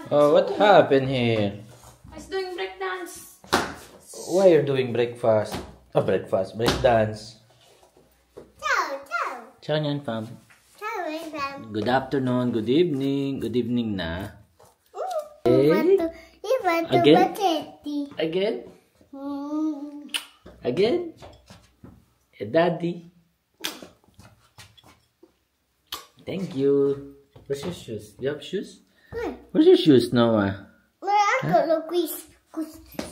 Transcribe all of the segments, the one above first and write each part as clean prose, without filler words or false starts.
Oh, what happened here? I was doing breakdance. Why you're doing breakfast? Oh, breakfast. Breakdance. Ciao, ciao. Ciao Nyan Fam. Ciao, Fam. Good afternoon, good evening. Good evening na. Ivan Again? Bacetti. Again? Again? Daddy. Thank you. Where's your shoes? You have shoes? Where's your shoes, Noah? Eccolo qui,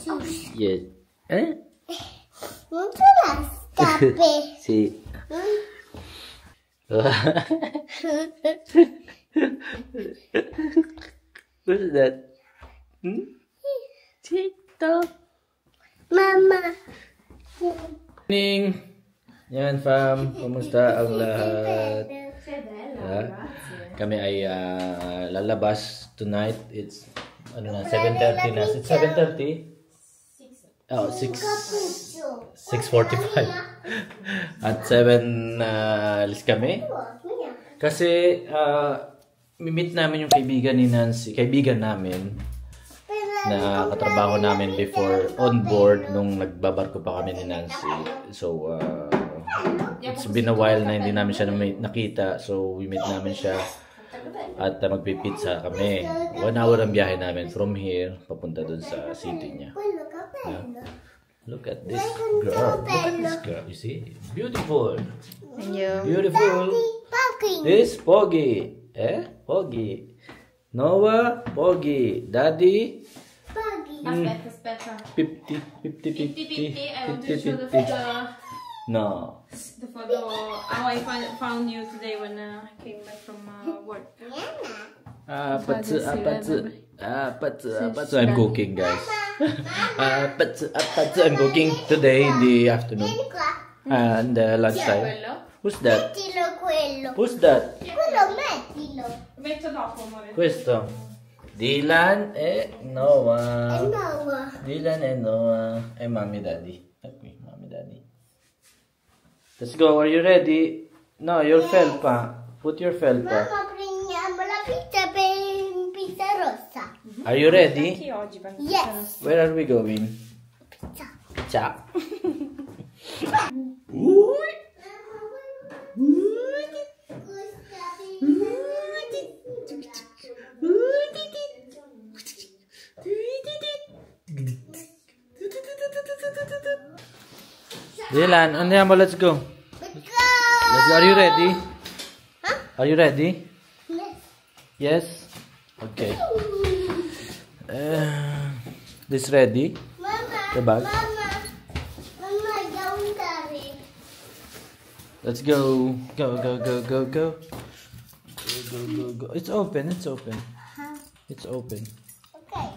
sushi. Yes. Eh? Non ce la scappe. Sì. What's that? TikTok. Mama. Morning. Yan fam, kumusta ang lahat? Kami ay lalabas tonight. It's 7:30 na. It's 7:30. Oh, 6:45. At 7 alis kami. Kasi mimit namin yung kaibigan ni Nancy, kaibigan namin na katrabaho namin before on board nung nagbabarko pa kami ni Nancy. So it's been a while na hindi namin siya nakita. So we meet namin siya at magpipizza kami. 1 hour ang biyahe namin from here papunta dun sa city niya. Look at this girl. Look at this girl. You see? Beautiful. Beautiful. This Poggy. Eh? Poggy. Noah, Poggy. Daddy. Aspetta. 50. I want to show No. the photo how I found you today when I came back from work. I'm cooking, guys. I'm cooking today in the afternoon and lunchtime. Who's that? Mettilo quello. Who's that? Quello mettilo. Metto dopo, amore. Questo. Dylan e Noah. Noah. Dylan e Noah. E mommy daddy. Qui, mommy daddy. Let's go. Are you ready? No, your felpa. Put your felpa. Mamma, prendiamo la pizza rossa. Are you ready? Anche oggi vengo. Yes. Where are we going? Ciao. Ciao. Dylan, andiamo, let's go. Let's go. Let's go. Are you ready? Huh? Are you ready? Yes. Yes? Okay. This ready? Mama. The bag? Mama, don't carry. Let's go. Go. Go. It's open. Huh? It's open. Okay.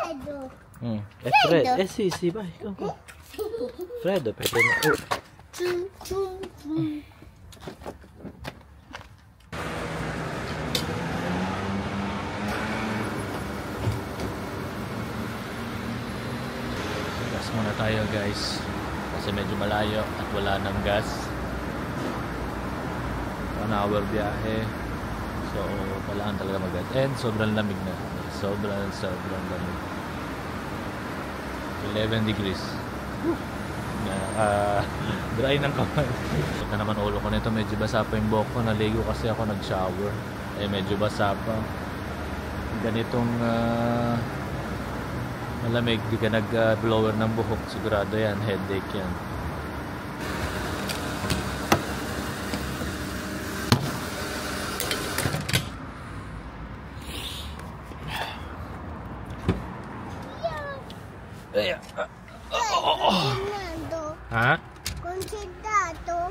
Fredo. Fred. Sì, vai. Go. Freddo, perché... Gas muna tayo, guys. Kasi medyo malayo at wala ng gas. 1 hour biyahe. So, kailangan talaga mag-gas. And sobrang lamig na. Sobrang lamig. 11 degrees. Dry ng kamay. Ito naman ulo ko nito. Medyo basa pa yung buhok ko. Naligo kasi ako nag-shower. Medyo basa pa. Ganitong malamig. Di ka nag-blower ng buhok. Sigurado yan. Headache yan. Ha? Concertato.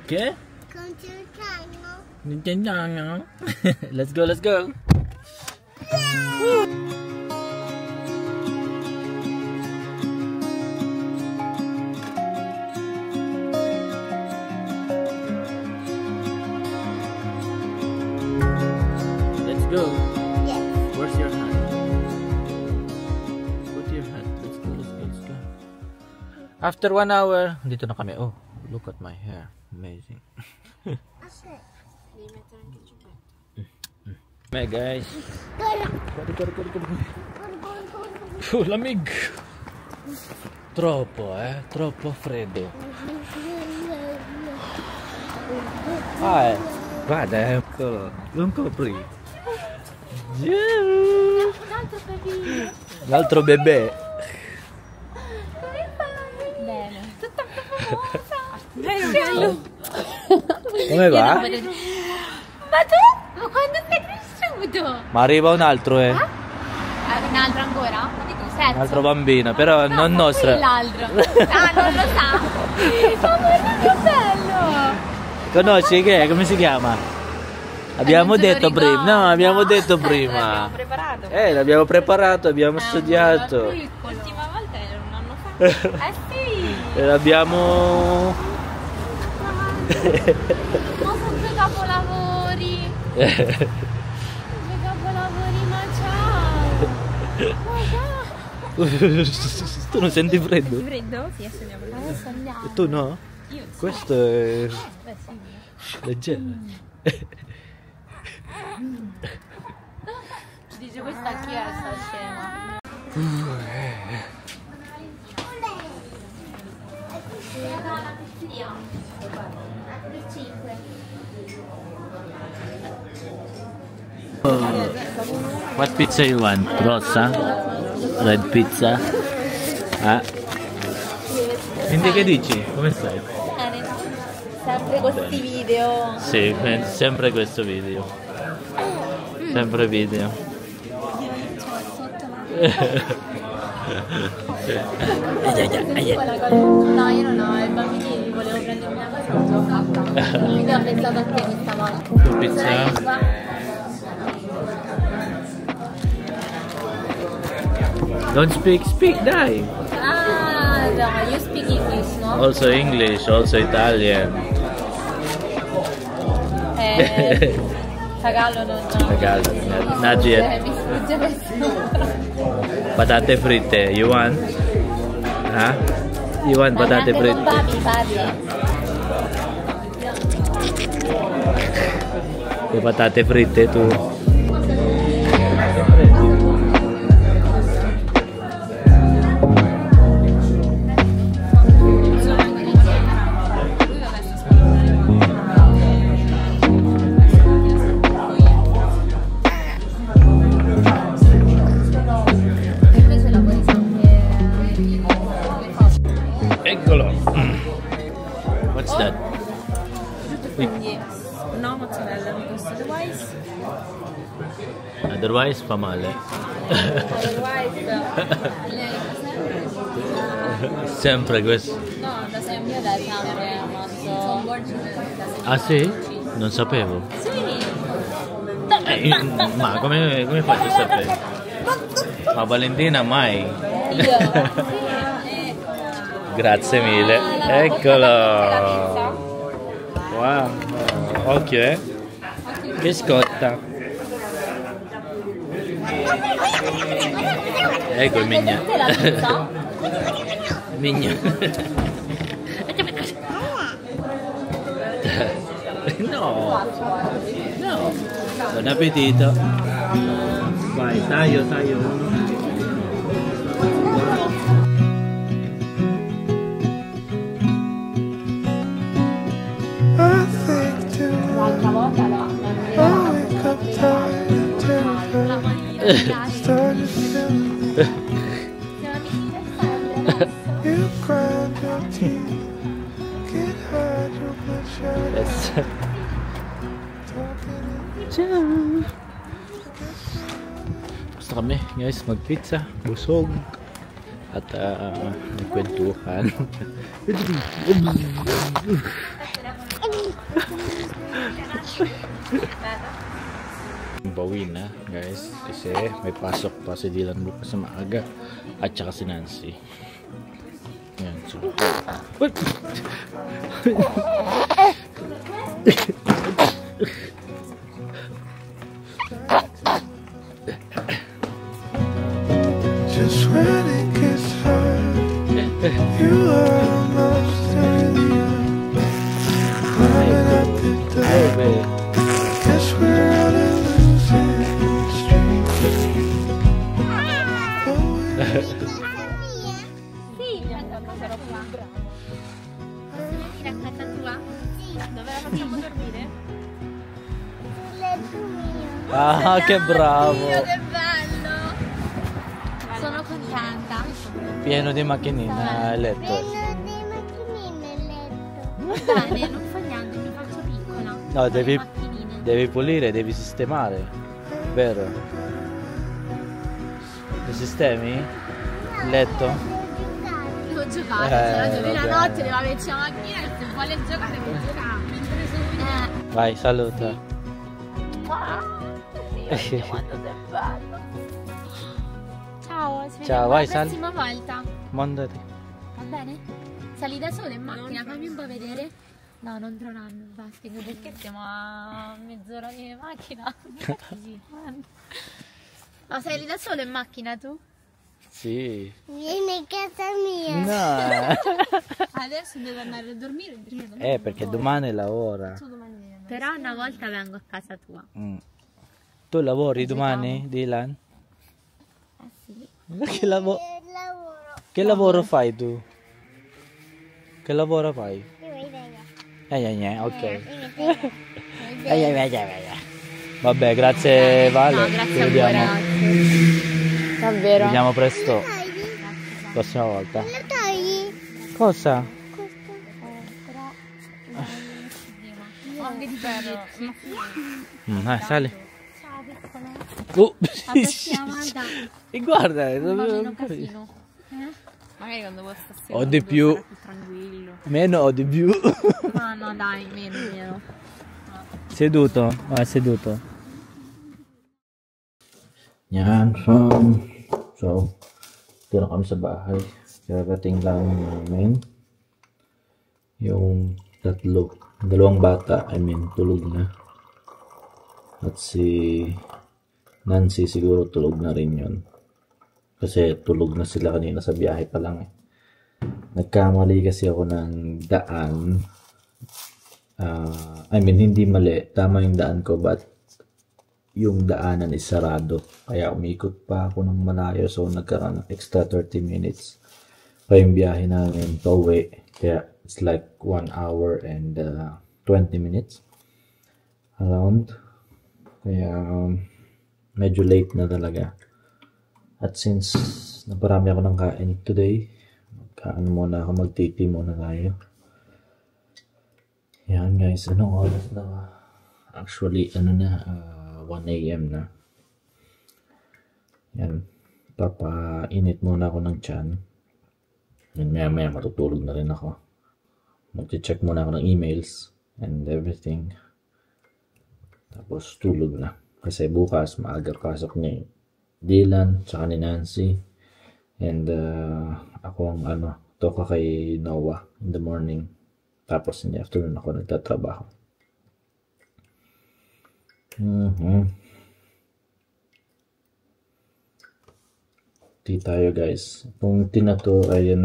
Che? Concertano. Nintendo. Let's go. Let's go. Yes. Where's your hat? Put your hat. Let's go. After 1 hour, dito na kami. Oh, look at my hair. Amazing. Beh guys. Lamig. Troppo freddo. Guarda, eccolo. Non copri. L'altro bebè. Bene. Tutta famosa. Bello. Come va? Ma tu? Ma quando sei cresciuto? Ma arriva un altro, Un altro ancora? Un altro bambino, però non nostro. L'altro. Ah, non lo sa. Ma guarda che bello. Conosci che è? Come si chiama? Abbiamo detto prima. No, abbiamo detto prima. L'abbiamo preparato. L'abbiamo preparato, abbiamo studiato. L'ultima volta era un anno fa. Sì. E l'abbiamo... Ma sono due capolavori. Due capolavori, ma ciao. Tu non senti freddo? Senti freddo? Sì, adesso andiamo. E tu no? Io sì. Questo è Beh, sì. leggero. Dice questa chi è sta scema? What pizza you want? Rossa? Red pizza? Quindi che dici? Come stai? Sempre questi video. Sì, sempre questo video. Sempre video. No, io non ho, i bambini volevo prendermi una cosa, non ce l'ho fatta. Quindi ho pensato a te questa volta. Pizza? Don't speak, dai! Ah, no, you speak English, no? Also English, also Italian. Tagallo non... Tagalog, not yet. Mi sfugge questo. Patate fritte, you want? You want patate Con fritte? Babi parli. Le patate fritte tu? Eccolo! What's that? No mozzarella, because otherwise... Otherwise fa male. Sempre questo. No, da sempre da sempre mangio... Ah sì? Non sapevo. Sì! Ma come faccio a sapere? Ma Valentina mai. Io. Grazie mille. Eccolo. Wow. Occhio, che scotta. Ecco il migna. Migna. No. No. Buon appetito. Vai, taglio. L'altra volta no. Ciao. Gusto kami guys magpizza, busog at nagkwentuhan. Bawi na guys kasi may pasok pa si Dylan bukas sa maaga at saka si Nancy. Yan, so. What? Just when it gets hard, you are almost there. Dove? Guess we're on a losing streak. Sì, a casa ero qua. Posso venire a casa tua? Sì. Dove la facciamo dormire? Sul letto mio. Ah, che bravo! Oddio, che bello! Sono contenta. Pieno di macchinine a letto. Prendo dei macchinine nel letto. Bene, non fa niente, mi faccio piccola. No, devi, Le macchinine. devi pulire, devi sistemare. Vero? Lo sistemi? Il letto? Devo giocare, se la giochi la vabbè. notte, devo averci la macchina e se vuole giocare può giocare. Mentre sono Vai, saluta. Oddio, quanto sei bello. Ciao, ci Ciao, vediamo vai, la sali. prossima volta. Mandati. Va bene? Sali da solo in macchina, fammi un po' vedere. No, non troveranno il basket perché siamo a mezz'ora di macchina. Sì. Ma sali da solo in macchina tu? Sì. Vieni a casa mia. No. Adesso devo andare a dormire Perché domani lavora. Però una volta vengo a casa tua. Mm. Tu lavori domani, Dylan? Sì. Che, Lavoro. che lavoro fai tu? Che lavoro fai? Io Ok. Vabbè, grazie Vale. No, Ci grazie a voi vediamo. ragazzi. Davvero. Ci vediamo presto. Prossima volta. Lo togli? Cosa? Ho anche di biglietti. Sali. Ciao piccolo. La prossima volta E guarda, un po' meno casino. Magari quando vuoi stasera. o di più, Tranquillo. meno o di più. Ma no dai, meno. Seduto, vai seduto. Yan, so, dito na kami sa bahay. Karating lang namin. Yung dalawang bata, tulog na. At si Nancy siguro tulog na rin yun. Kasi tulog na sila kanina sa biyahe pa lang eh. Nagkamali kasi ako ng daan. Hindi mali. Tama yung daan ko, but yung daanan is sarado. Kaya umikot pa ako ng malayo. So nagkaroon ng extra 30 minutes pa yung biyahe namin pauwi. Kaya it's like 1 hour and 20 minutes around. Kaya medyo late na talaga. At since naparami ako ng kain today, muna ako, magtiti muna tayo. Yan guys, anong oras na? Actually, 1 AM na. Yan, papainit muna ako ng tiyan. Yan, maya matutulog na rin ako. Mag-check muna ako ng emails and everything. Tapos tulog na. Kasi bukas maaga pasok ni Dylan, tsaka ni Nancy. And ako ang toka kay Noah in the morning. Tapos in the afternoon ako nagtatrabaho. Tea tayo guys. Itong tea na to ay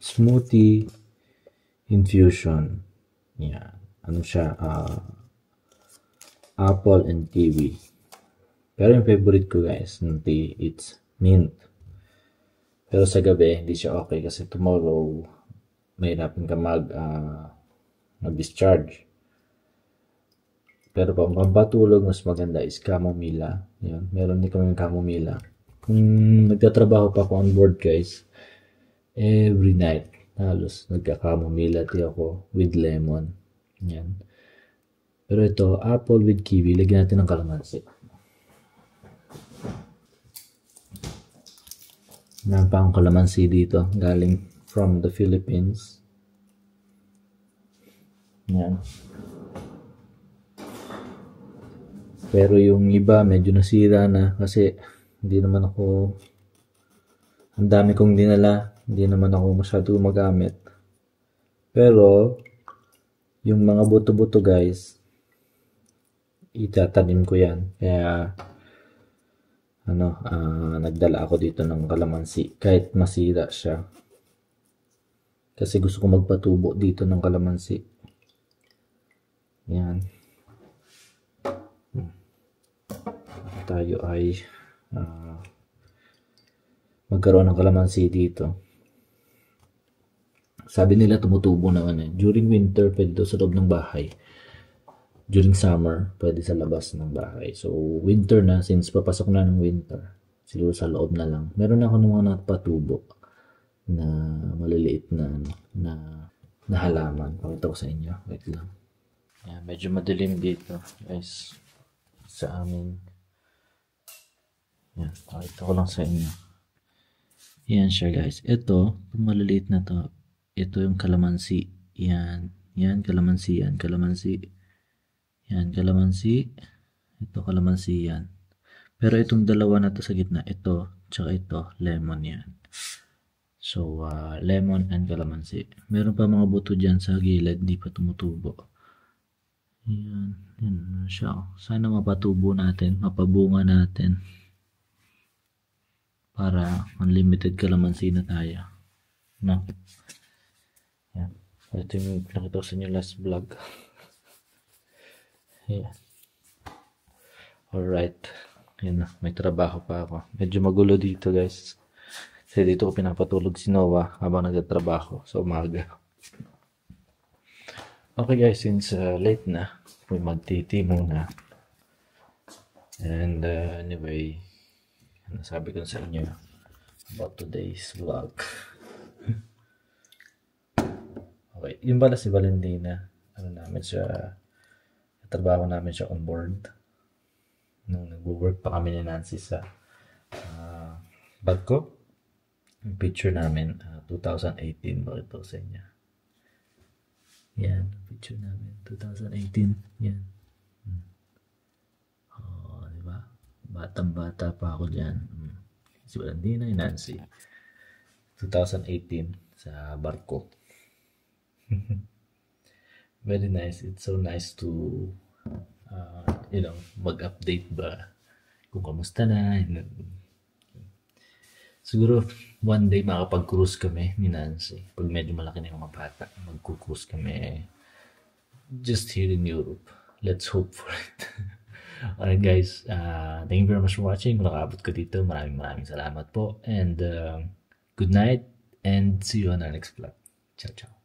smoothie infusion. Yan. Ano siya? Apple and kiwi. Pero yung favorite ko guys ng tea, it's mint. Pero sa gabi, hindi siya okay kasi tomorrow mahirapan ka mag-discharge. Pero pag mabatulog, mas maganda is chamomilla. Yan. Meron din kami chamomilla. Kung nagtatrabaho pa ako on board guys, every night, halos nagka-chamomilla tea ako with lemon. Yan. Pero ito, apple with kiwi, lagyan natin ng kalamansi. Meron pa akong kalamansi dito, galing from the Philippines. Yan. Pero yung iba medyo nasira na kasi hindi naman ako, ang dami kong dinala, hindi naman ako masyado magamit. Pero yung mga buto-buto guys, itatanim ko yan. Kaya nagdala ako dito ng kalamansi kahit masira siya. Kasi gusto ko magpatubo dito ng kalamansi. Yan. Tayo ay magkaroon ng kalamansi dito. Sabi nila tumutubo naman eh. During winter, pwede daw sa loob ng bahay. During summer, pwede sa labas ng bahay. So, winter na, since papasok na ng winter, siguro sa loob na lang. Meron ako ng mga napatubo na maliliit na halaman. Pakita ko sa inyo. Wait lang. Yan, medyo madilim dito, guys. Sa amin. Yan, pakita ko lang sa inyo. Yan siya, guys. Ito, itong maliliit na to, ito yung kalamansi. Yan. Yan, kalamansi. Yan, kalamansi. Yan, kalamansi. Ito, kalamansi yan. Pero itong dalawa na to sa gitna, ito, tsaka ito, lemon yan. So, lemon and kalamansi. Meron pa mga buto dyan sa gilid, di pa tumutubo. Yan, yan siya. Sana mapatubo natin, mapabunga natin. Para unlimited kalamansi na tayo. No? Yan. Ito yung pinakita ko sa inyo last vlog. Yan. Alright. Yan na. May trabaho pa ako. Medyo magulo dito, guys. Kasi dito ko pinapatulog si Noah habang nagtatrabaho sa umaga. Okay, guys. Since late na, may magtiti muna. And anyway, nasabi ko sa inyo about today's vlog. Okay, yun pala si Valentina. Ano namin siya, trabaho namin siya on board. Nung nag-work pa kami ni Nancy sa barko. Yung picture namin, 2018 ba ito sa inyo. Yan, picture namin, 2018. Yan. Oh, diba? Batang-bata pa ako dyan. Si Valentina and Nancy. 2018 sa barko. Very nice. It's so nice to mag-update ba kung kamusta na. Siguro one day makapag-cruise kami ni Nancy. Pag medyo malaki na yung mga bata, mag-cruise kami just here in Europe. Let's hope for it. Alright guys, thank you very much for watching. Kung nakabot ko dito, maraming salamat po. And good night and see you on our next vlog. Ciao, ciao.